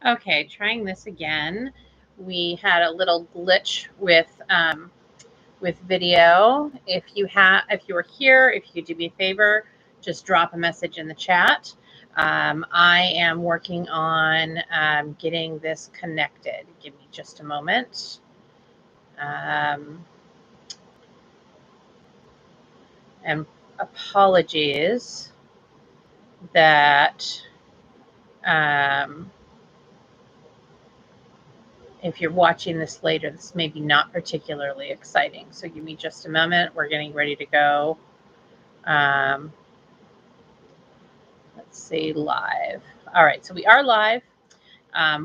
Okay, trying this again. We had a little glitch with video. If you are here, if you could do me a favor, just drop a message in the chat. I am working on getting this connected. Give me just a moment. And apologies that if you're watching this later, this may be not particularly exciting. So give me just a moment. We're getting ready to go. Let's see, live. All right, so we are live.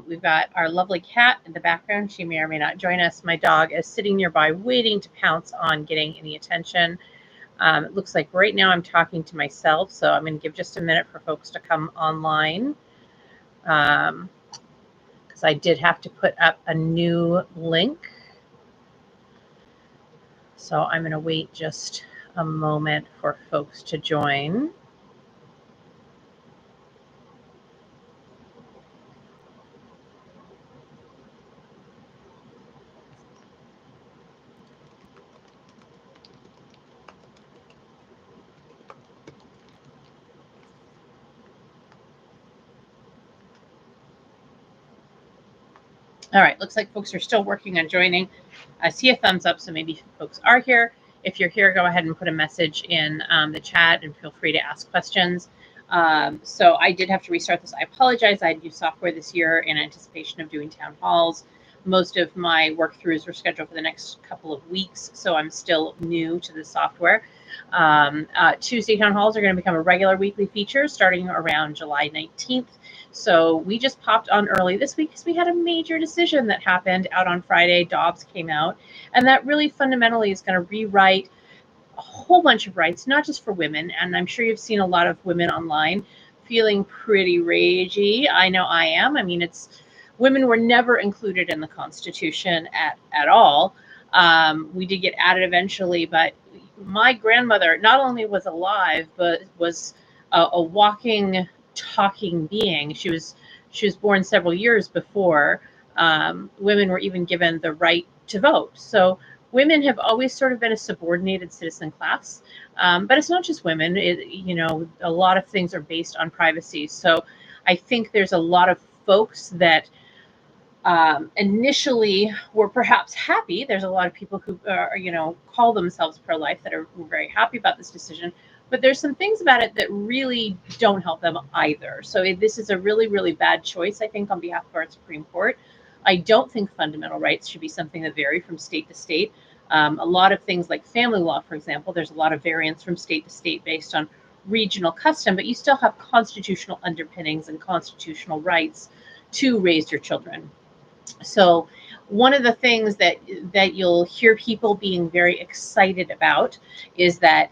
We've got our lovely cat in the background. She may or may not join us. My dog is sitting nearby waiting to pounce on getting any attention. It looks like right now I'm talking to myself, so I'm going to give just a minute for folks to come online. Because I did have to put up a new link. So I'm going to wait just a moment for folks to join. All right, looks like folks are still working on joining. I see a thumbs up, so maybe folks are here. If you're here, go ahead and put a message in the chat and feel free to ask questions. So I did have to restart this. I apologize. I had new software this year in anticipation of doing town halls. Most of my work throughs were scheduled for the next couple of weeks, so I'm still new to the software. Tuesday town halls are going to become a regular weekly feature starting around July 19th. So we just popped on early this week because we had a major decision that happened out on Friday. Dobbs came out, and that really fundamentally is going to rewrite a whole bunch of rights, not just for women. And I'm sure you've seen a lot of women online feeling pretty ragey. I know I am. I mean, women were never included in the Constitution at all. We did get added eventually, but my grandmother not only was alive, but was a walking, talking being. She was born several years before women were even given the right to vote. So women have always sort of been a subordinated citizen class, but it's not just women. A lot of things are based on privacy. So I think there's a lot of folks that initially were perhaps happy. There's a lot of people who call themselves pro-life that are very happy about this decision, but there's some things about it that really don't help them either. So this is a really, really bad choice, I think, on behalf of our Supreme Court. I don't think fundamental rights should be something that vary from state to state. A lot of things like family law, for example, there's a lot of variance from state to state based on regional custom, but you still have constitutional underpinnings and constitutional rights to raise your children. So one of the things that you'll hear people being very excited about is that,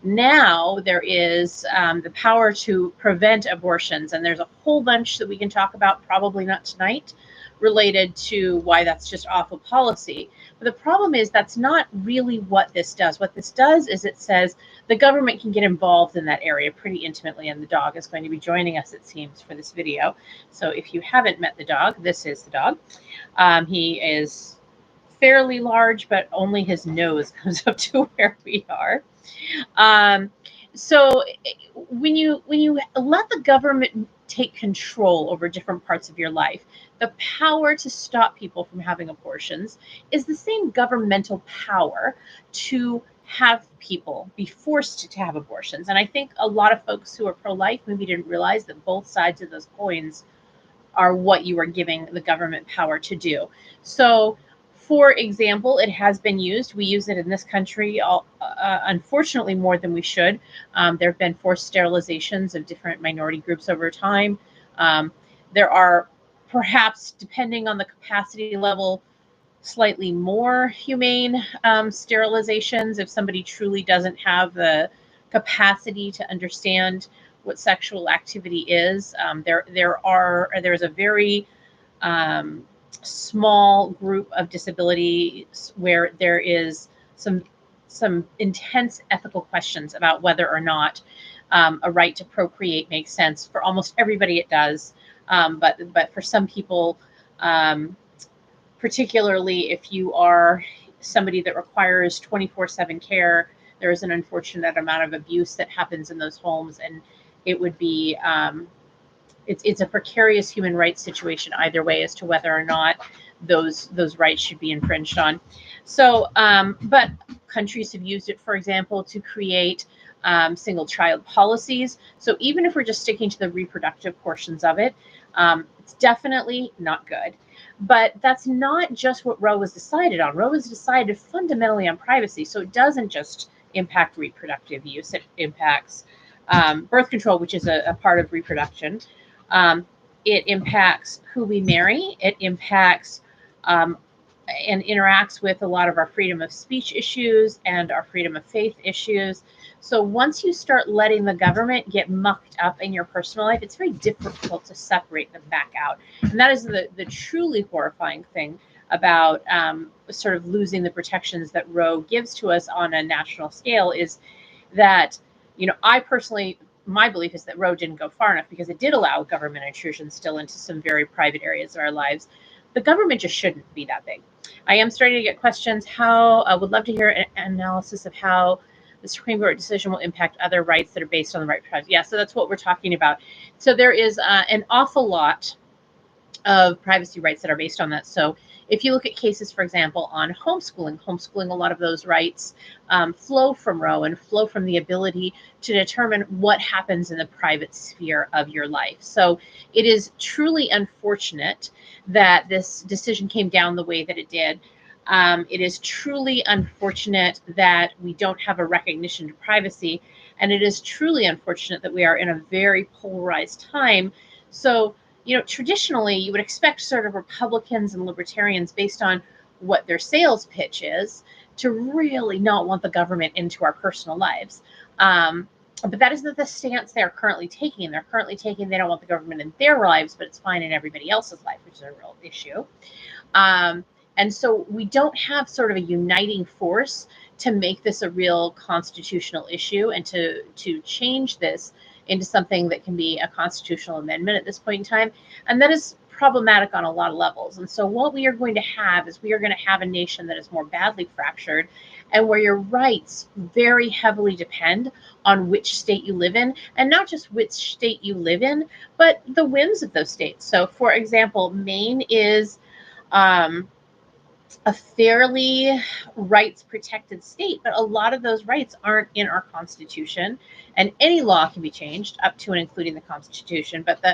now there is the power to prevent abortions. And there's a whole bunch that we can talk about, probably not tonight, related to why that's just awful policy. But the problem is that's not really what this does. What this does is it says the government can get involved in that area pretty intimately, and the dog is going to be joining us, it seems, for this video. So if you haven't met the dog, this is the dog. He is fairly large, but only his nose comes up to where we are. So when you let the government take control over different parts of your life, the power to stop people from having abortions is the same governmental power to have people be forced to have abortions. And I think a lot of folks who are pro-life maybe didn't realize that both sides of those coins are what you are giving the government power to do. So, for example, it has been used. We use it in this country, unfortunately, more than we should. There have been forced sterilizations of different minority groups over time. There are perhaps, depending on the capacity level, slightly more humane sterilizations if somebody truly doesn't have the capacity to understand what sexual activity is. There's a very small group of disabilities where there is some intense ethical questions about whether or not a right to procreate makes sense. For almost everybody, it does. But for some people, particularly if you are somebody that requires 24/7 care, there is an unfortunate amount of abuse that happens in those homes, and it would be it's a precarious human rights situation either way as to whether or not those rights should be infringed on. So, but countries have used it, for example, to create single child policies. So even if we're just sticking to the reproductive portions of it, it's definitely not good. But that's not just what Roe was decided on. Roe was decided fundamentally on privacy. So it doesn't just impact reproductive use, it impacts birth control, which is a part of reproduction. Um, it impacts who we marry. It impacts and interacts with a lot of our freedom of speech issues and our freedom of faith issues. So once you start letting the government get mucked up in your personal life, it's very difficult to separate them back out. And that is the truly horrifying thing about sort of losing the protections that Roe gives to us on a national scale is that, I personally, my belief is that Roe didn't go far enough because it did allow government intrusion still into some very private areas of our lives. The government just shouldn't be that big. I am starting to get questions. I would love to hear an analysis of how the Supreme Court decision will impact other rights that are based on the right to privacy. Yeah, so that's what we're talking about. So there is an awful lot of privacy rights that are based on that. So if you look at cases, for example, on homeschooling, a lot of those rights flow from Roe and flow from the ability to determine what happens in the private sphere of your life. So it is truly unfortunate that this decision came down the way that it did. It is truly unfortunate that we don't have a recognition to privacy. And it is truly unfortunate that we are in a very polarized time. So, traditionally you would expect sort of Republicans and libertarians, based on what their sales pitch is, to really not want the government into our personal lives. But that isn't the stance they're currently taking. They're currently taking they don't want the government in their lives, but it's fine in everybody else's life, which is a real issue. And so we don't have sort of a uniting force to make this a real constitutional issue and to change this into something that can be a constitutional amendment at this point in time. And that is problematic on a lot of levels. And so what we are going to have is we are going to have a nation that is more badly fractured and where your rights very heavily depend on which state you live in, and not just which state you live in, but the whims of those states. So for example, Maine is a fairly rights protected state, but a lot of those rights aren't in our Constitution, and any law can be changed up to and including the Constitution. But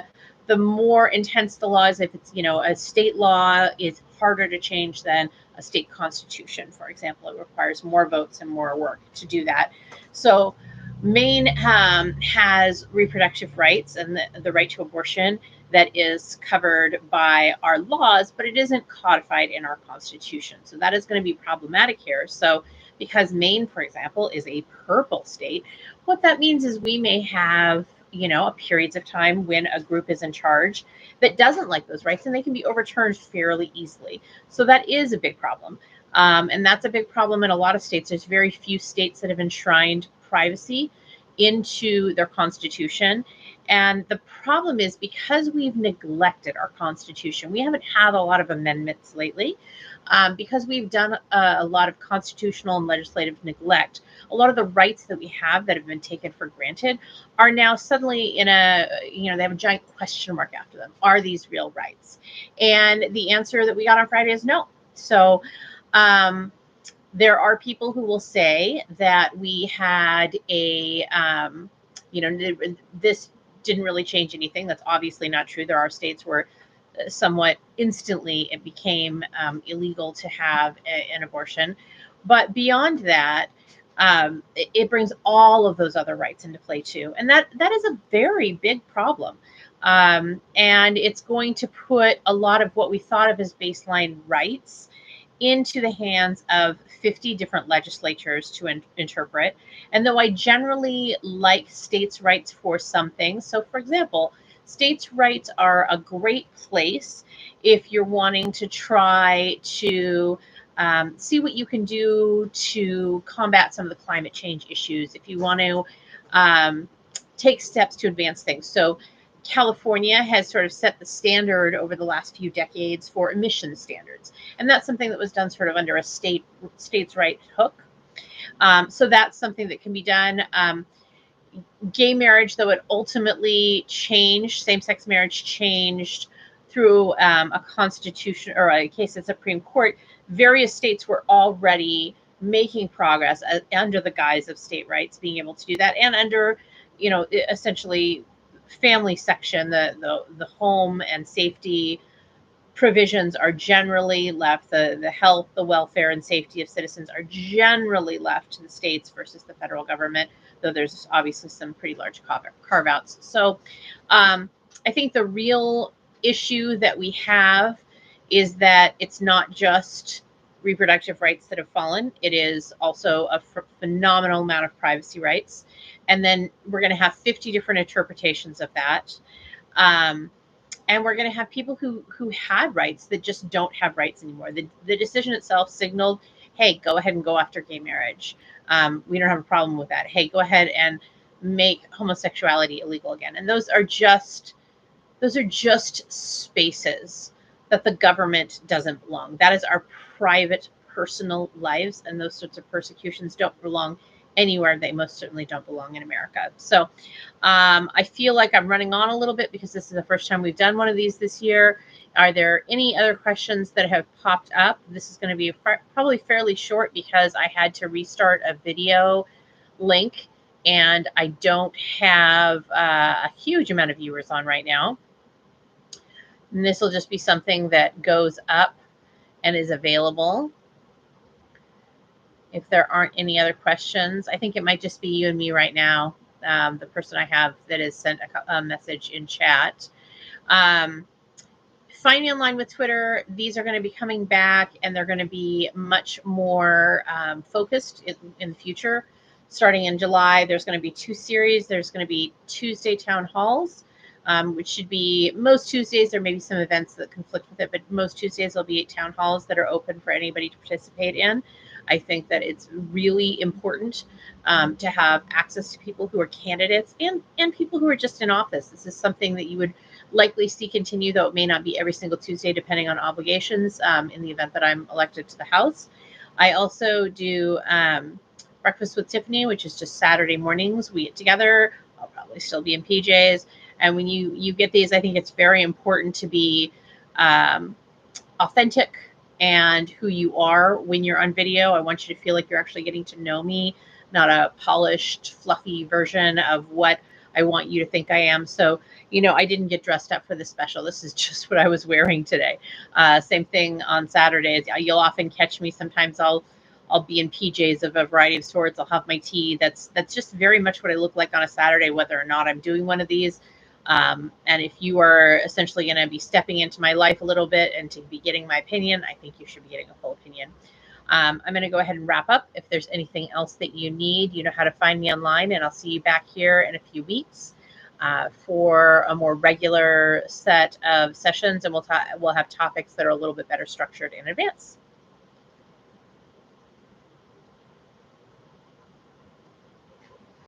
the more intense the law is, if it's a state law, is harder to change than a state constitution. For example, it requires more votes and more work to do that. So Maine has reproductive rights and the right to abortion that is covered by our laws, but it isn't codified in our Constitution. So that is going to be problematic here. So because Maine, for example, is a purple state, what that means is we may have, periods of time when a group is in charge that doesn't like those rights, and they can be overturned fairly easily. So that is a big problem. And that's a big problem in a lot of states. There's very few states that have enshrined privacy into their constitution. And the problem is, because we've neglected our Constitution, we haven't had a lot of amendments lately, because we've done a lot of constitutional and legislative neglect. A lot of the rights that we have that have been taken for granted are now suddenly they have a giant question mark after them. Are these real rights? And the answer that we got on Friday is no. So there are people who will say that we had this didn't really change anything. That's obviously not true. There are states where somewhat instantly it became illegal to have an abortion. But beyond that, it brings all of those other rights into play too. And that is a very big problem. And it's going to put a lot of what we thought of as baseline rights into the hands of 50 different legislatures to interpret. And though I generally like states' rights for some things, so for example, states' rights are a great place if you're wanting to try to see what you can do to combat some of the climate change issues, if you want to take steps to advance things. So California has sort of set the standard over the last few decades for emission standards. And that's something that was done sort of under a states' right hook. So that's something that can be done. Gay marriage, though it ultimately changed, same-sex marriage changed through a constitution or a case at Supreme Court, various states were already making progress under the guise of state rights, being able to do that, and under, essentially family section, the home and safety provisions are generally left, the health, the welfare, and safety of citizens are generally left to the states versus the federal government, though there's obviously some pretty large carve outs. So I think the real issue that we have is that it's not just reproductive rights that have fallen, it is also a phenomenal amount of privacy rights. And then we're going to have 50 different interpretations of that. And we're going to have people who had rights that just don't have rights anymore. The decision itself signaled, hey, go ahead and go after gay marriage. We don't have a problem with that. Hey, go ahead and make homosexuality illegal again. And those are just spaces that the government doesn't belong. That is our private, personal lives, and those sorts of persecutions don't belong anywhere. They most certainly don't belong in America. So I feel like I'm running on a little bit because this is the first time we've done one of these this year. Are there any other questions that have popped up? This is going to be probably fairly short because I had to restart a video link and I don't have a huge amount of viewers on right now. And this will just be something that goes up and is available. If there aren't any other questions, I think it might just be you and me right now. The person I have that has sent a message in chat. Find me online with Twitter. These are going to be coming back, and they're going to be much more focused in the future. Starting in July, there's going to be 2 series. There's going to be Tuesday town halls, which should be most Tuesdays. There may be some events that conflict with it, but most Tuesdays there'll be 8 town halls that are open for anybody to participate in. I think that it's really important to have access to people who are candidates and people who are just in office. This is something that you would likely see continue, though it may not be every single Tuesday depending on obligations in the event that I'm elected to the House. I also do Breakfast with Tiffany, which is just Saturday mornings. We get together. I'll probably still be in PJs. And when you get these, I think it's very important to be authentic and who you are when you're on video. I want you to feel like you're actually getting to know me, not a polished, fluffy version of what I want you to think I am. So, I didn't get dressed up for this special. This is just what I was wearing today. Same thing on Saturdays. You'll often catch me. Sometimes I'll be in PJs of a variety of sorts. I'll have my tea. That's just very much what I look like on a Saturday, whether or not I'm doing one of these. And if you are essentially going to be stepping into my life a little bit and to be getting my opinion, I think you should be getting a full opinion. I'm going to go ahead and wrap up. If there's anything else that you need, you know how to find me online, and I'll see you back here in a few weeks for a more regular set of sessions, and we'll have topics that are a little bit better structured in advance.